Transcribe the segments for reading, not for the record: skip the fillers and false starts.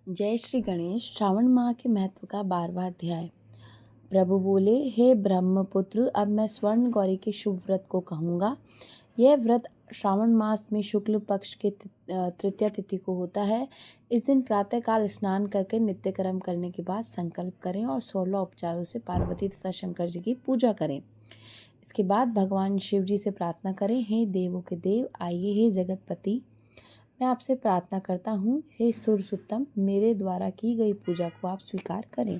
जय श्री गणेश। श्रावण माह के महत्व का 12वां अध्याय। प्रभु बोले, हे ब्रह्मपुत्र, अब मैं स्वर्ण गौरी के शुभ व्रत को कहूँगा। यह व्रत श्रावण मास में शुक्ल पक्ष के तृतीया तिथि को होता है। इस दिन प्रातःकाल स्नान करके नित्य कर्म करने के बाद संकल्प करें और 16 उपचारों से पार्वती तथा शंकर जी की पूजा करें। इसके बाद भगवान शिव जी से प्रार्थना करें, हे देवों के देव, आइए, हे जगतपति, मैं आपसे प्रार्थना करता हूँ, हे सुरसुत्तम, मेरे द्वारा की गई पूजा को आप स्वीकार करें।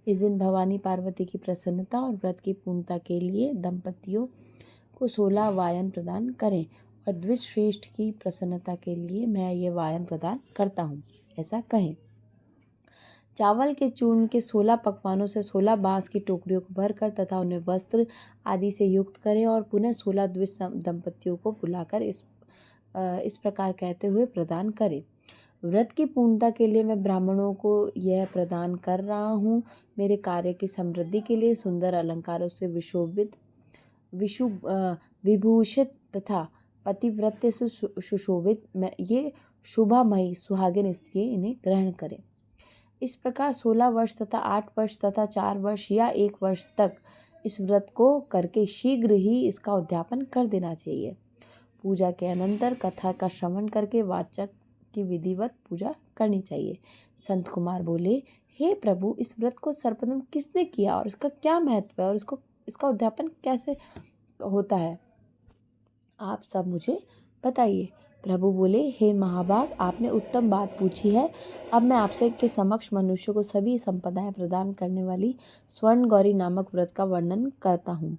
इस दिन भवानी पार्वती की प्रसन्नता और व्रत की पूर्णता के लिए दंपतियों को 16 वायन प्रदान करें और द्विज श्रेष्ठ की प्रसन्नता के लिए मैं ये वायन प्रदान करता हूँ, ऐसा कहें। चावल के चूर्ण के 16 पकवानों से 16 बांस की टोकरियों को भरकर तथा उन्हें वस्त्र आदि से युक्त करें और पुनः 16 द्विज दंपतियों को बुलाकर इस प्रकार कहते हुए प्रदान करें। व्रत की पूर्णता के लिए मैं ब्राह्मणों को यह प्रदान कर रहा हूँ। मेरे कार्य की समृद्धि के लिए सुंदर अलंकारों से विभूषित तथा पतिव्रत्य से सुशोभित ये शुभामयी सुहागिन स्त्री इन्हें ग्रहण करें। इस प्रकार 16 वर्ष तथा 8 वर्ष तथा 4 वर्ष या 1 वर्ष तक इस व्रत को करके शीघ्र ही इसका उद्यापन कर देना चाहिए। पूजा के अनंतर कथा का श्रवण करके वाचक की विधिवत पूजा करनी चाहिए। संत कुमार बोले, हे प्रभु, इस व्रत को सर्वप्रथम किसने किया और इसका क्या महत्व है और इसका उद्यापन कैसे होता है, आप सब मुझे बताइए। प्रभु बोले, हे महाभाग, आपने उत्तम बात पूछी है। अब मैं आपसे के समक्ष मनुष्य को सभी संपदाएं प्रदान करने वाली स्वर्ण गौरी नामक व्रत का वर्णन करता हूँ।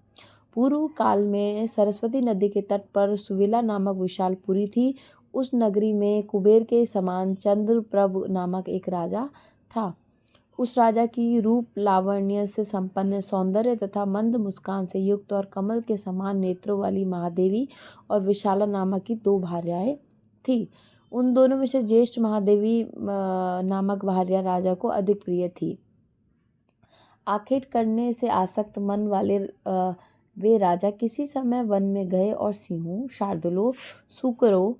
पूर्व काल में सरस्वती नदी के तट पर सुविला नामक विशाल पुरी थी। उस नगरी में कुबेर के समान चंद्रप्रभ नामक एक राजा था। उस राजा की रूप लावण्य से संपन्न, सौंदर्य तथा मंद मुस्कान से युक्त और कमल के समान नेत्रों वाली महादेवी और विशाला नामक की 2 भार्याएं थी। उन दोनों में से ज्येष्ठ महादेवी नामक भार्या राजा को अधिक प्रिय थी। आखेट करने से आसक्त मन वाले वे राजा किसी समय वन में गए और सिंहों, शार्दूलों, सूकरों,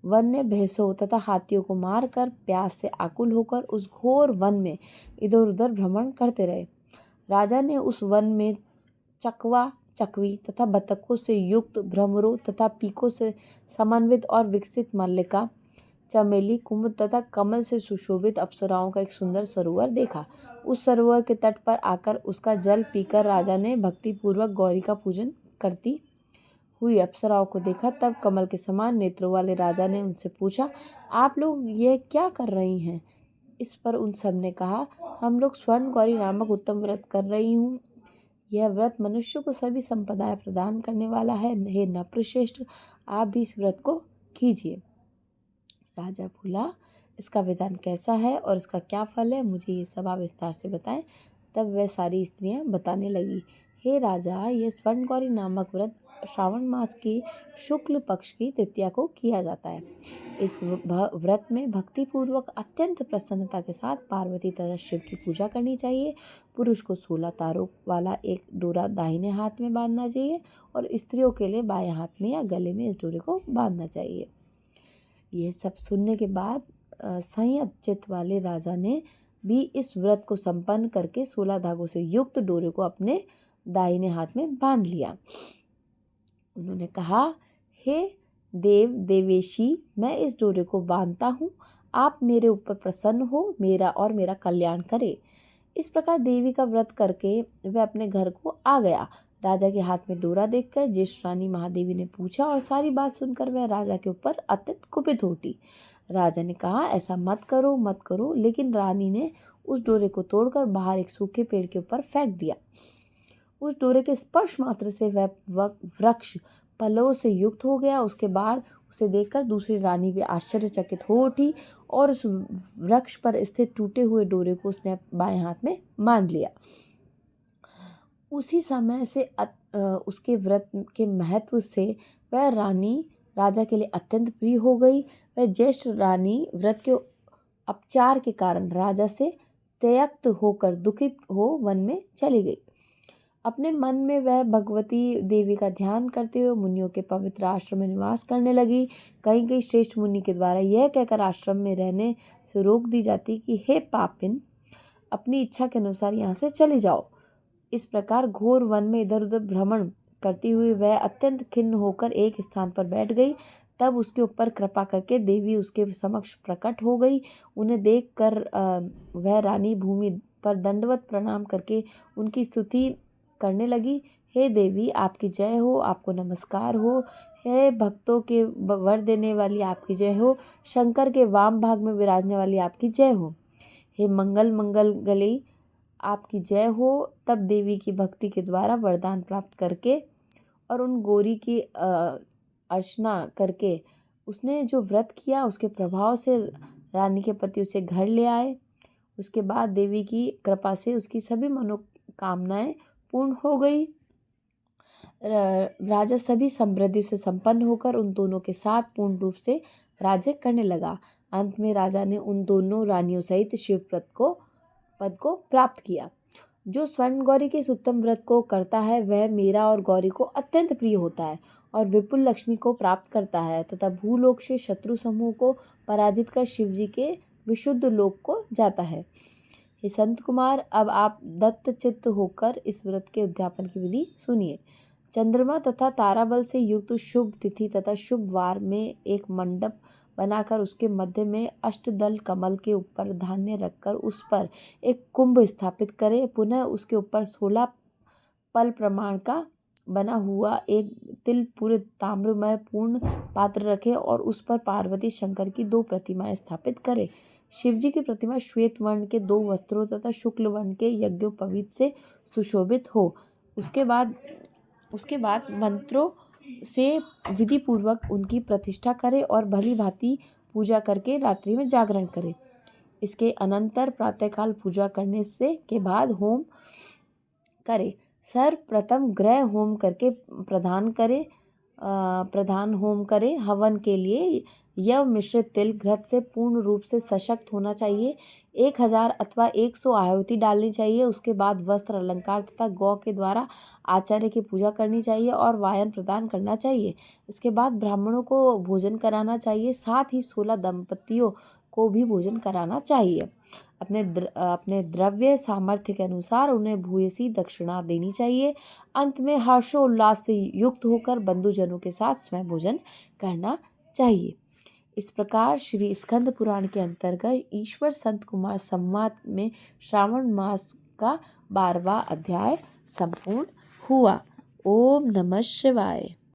वन्य भैंसों तथा हाथियों को मारकर प्यास से आकुल होकर उस घोर वन में इधर उधर भ्रमण करते रहे। राजा ने उस वन में चकवा, चकवी तथा बतखों से युक्त भ्रमरों तथा पीकों से समन्वित और विकसित मल्लिका, चमेली, कुमुद तथा कमल से सुशोभित अप्सराओं का एक सुंदर सरोवर देखा। उस सरोवर के तट पर आकर उसका जल पीकर राजा ने भक्तिपूर्वक गौरी का पूजन करती हुई अप्सराओं को देखा। तब कमल के समान नेत्रों वाले राजा ने उनसे पूछा, आप लोग ये क्या कर रही हैं? इस पर उन सब ने कहा, हम लोग स्वर्ण गौरी नामक उत्तम व्रत कर रही हूँ। यह व्रत मनुष्य को सभी संपदाएं प्रदान करने वाला है। हे नप्रश्रेष्ठ, आप भी इस व्रत को कीजिए। राजा बोला, इसका विधान कैसा है और इसका क्या फल है, मुझे ये सब आप विस्तार से बताएं। तब वह सारी स्त्रियां बताने लगी, हे राजा, ये स्वर्ण गौरी नामक व्रत श्रावण मास की शुक्ल पक्ष की तृतीया को किया जाता है। इस व्रत में भक्तिपूर्वक अत्यंत प्रसन्नता के साथ पार्वती तथा शिव की पूजा करनी चाहिए। पुरुष को 16 तारों वाला एक डोरा दाहिने हाथ में बांधना चाहिए और स्त्रियों के लिए बाएं हाथ में या गले में इस डोरे को बांधना चाहिए। यह सब सुनने के बाद संयत चित्त वाले राजा ने भी इस व्रत को संपन्न करके 16 धागों से युक्त डोरे को अपने दाहिने हाथ में बांध लिया। उन्होंने कहा, हे देव देवेशी, मैं इस डोरे को बांधता हूँ, आप मेरे ऊपर प्रसन्न हो, मेरा कल्याण करे। इस प्रकार देवी का व्रत करके वह अपने घर को आ गया। राजा के हाथ में डोरा देखकर ज्येष्ठ रानी महादेवी ने पूछा और सारी बात सुनकर वह राजा के ऊपर अत्यंत कुपित हो उठी। राजा ने कहा, ऐसा मत करो मत करो, लेकिन रानी ने उस डोरे को तोड़कर बाहर एक सूखे पेड़ के ऊपर फेंक दिया। उस डोरे के स्पर्श मात्र से वह वृक्ष पलों से युक्त हो गया। उसके बाद उसे देखकर दूसरी रानी भी आश्चर्यचकित हो उठी और उस वृक्ष पर स्थित टूटे हुए डोरे को उसने बाएं हाथ में बांध लिया। उसी समय से उसके व्रत के महत्व से वह रानी राजा के लिए अत्यंत प्रिय हो गई। वह ज्येष्ठ रानी व्रत के अपचार के कारण राजा से त्यक्त होकर दुखित हो वन में चली गई। अपने मन में वह भगवती देवी का ध्यान करते हुए मुनियों के पवित्र आश्रम में निवास करने लगी। कहीं कहीं श्रेष्ठ मुनि के द्वारा यह कहकर आश्रम में रहने से रोक दी जाती कि हे पापिन, अपनी इच्छा के अनुसार यहाँ से चले जाओ। इस प्रकार घोर वन में इधर उधर भ्रमण करती हुई वह अत्यंत खिन्न होकर एक स्थान पर बैठ गई। तब उसके ऊपर कृपा करके देवी उसके समक्ष प्रकट हो गई। उन्हें देखकर वह रानी भूमि पर दंडवत प्रणाम करके उनकी स्तुति करने लगी। हे देवी, आपकी जय हो, आपको नमस्कार हो। हे भक्तों के वर देने वाली, आपकी जय हो। शंकर के वाम भाग में विराजने वाली, आपकी जय हो। हे मंगल मंगल गली, आपकी जय हो। तब देवी की भक्ति के द्वारा वरदान प्राप्त करके और उन गौरी की अर्चना करके उसने जो व्रत किया उसके प्रभाव से रानी के पति उसे घर ले आए। उसके बाद देवी की कृपा से उसकी सभी मनोकामनाएं पूर्ण हो गई। राजा सभी समृद्धि से संपन्न होकर उन दोनों के साथ पूर्ण रूप से राज्य करने लगा। अंत में राजा ने उन दोनों रानियों सहित शिव पद को प्राप्त किया। जो स्वर्ण गौरी के इस उत्तम व्रत को करता है वह मीरा और गौरी को अत्यंत प्रिय होता है और विपुल लक्ष्मी को प्राप्त करता है तथा भूलोक से शत्रु समूह को पराजित कर शिवजी के विशुद्ध लोक को जाता है। हे संत कुमार, अब आप दत्तचित्त होकर इस व्रत के उद्यापन की विधि सुनिए। चंद्रमा तथा ताराबल से युक्त शुभ तिथि तथा शुभ वार में एक मंडप बनाकर उसके मध्य में अष्टदल कमल के ऊपर धान्य रखकर उस पर एक कुंभ स्थापित करें। पुनः उसके ऊपर 16 पल प्रमाण का बना हुआ एक तिल पूरे ताम्रमय पूर्ण पात्र रखें और उस पर पार्वती शंकर की 2 प्रतिमाएं स्थापित करें। शिवजी की प्रतिमा श्वेत वर्ण के 2 वस्त्रों तथा शुक्ल वर्ण के यज्ञोपवीत से सुशोभित हो। उसके बाद मंत्रों से विधि पूर्वक उनकी प्रतिष्ठा करें और भली भांति पूजा करके रात्रि में जागरण करें। इसके अनंतर प्रातःकाल पूजा करने से के बाद होम करें। सर्वप्रथम ग्रह होम करके प्रधान होम करें। हवन के लिए यव मिश्रित तिल घृत से पूर्ण रूप से सशक्त होना चाहिए। 1000 अथवा 100 आहुति डालनी चाहिए। उसके बाद वस्त्र अलंकार तथा गौ के द्वारा आचार्य की पूजा करनी चाहिए और वायन प्रदान करना चाहिए। इसके बाद ब्राह्मणों को भोजन कराना चाहिए। साथ ही 16 दंपतियों को भी भोजन कराना चाहिए। अपने द्रव्य सामर्थ्य के अनुसार उन्हें भूयसी दक्षिणा देनी चाहिए। अंत में हर्षोल्लास से युक्त होकर बंधुजनों के साथ स्वयं भोजन करना चाहिए। इस प्रकार श्री स्कंद पुराण के अंतर्गत ईश्वर संत कुमार संवाद में श्रावण मास का 12वां अध्याय संपूर्ण हुआ। ओम नमः शिवाय।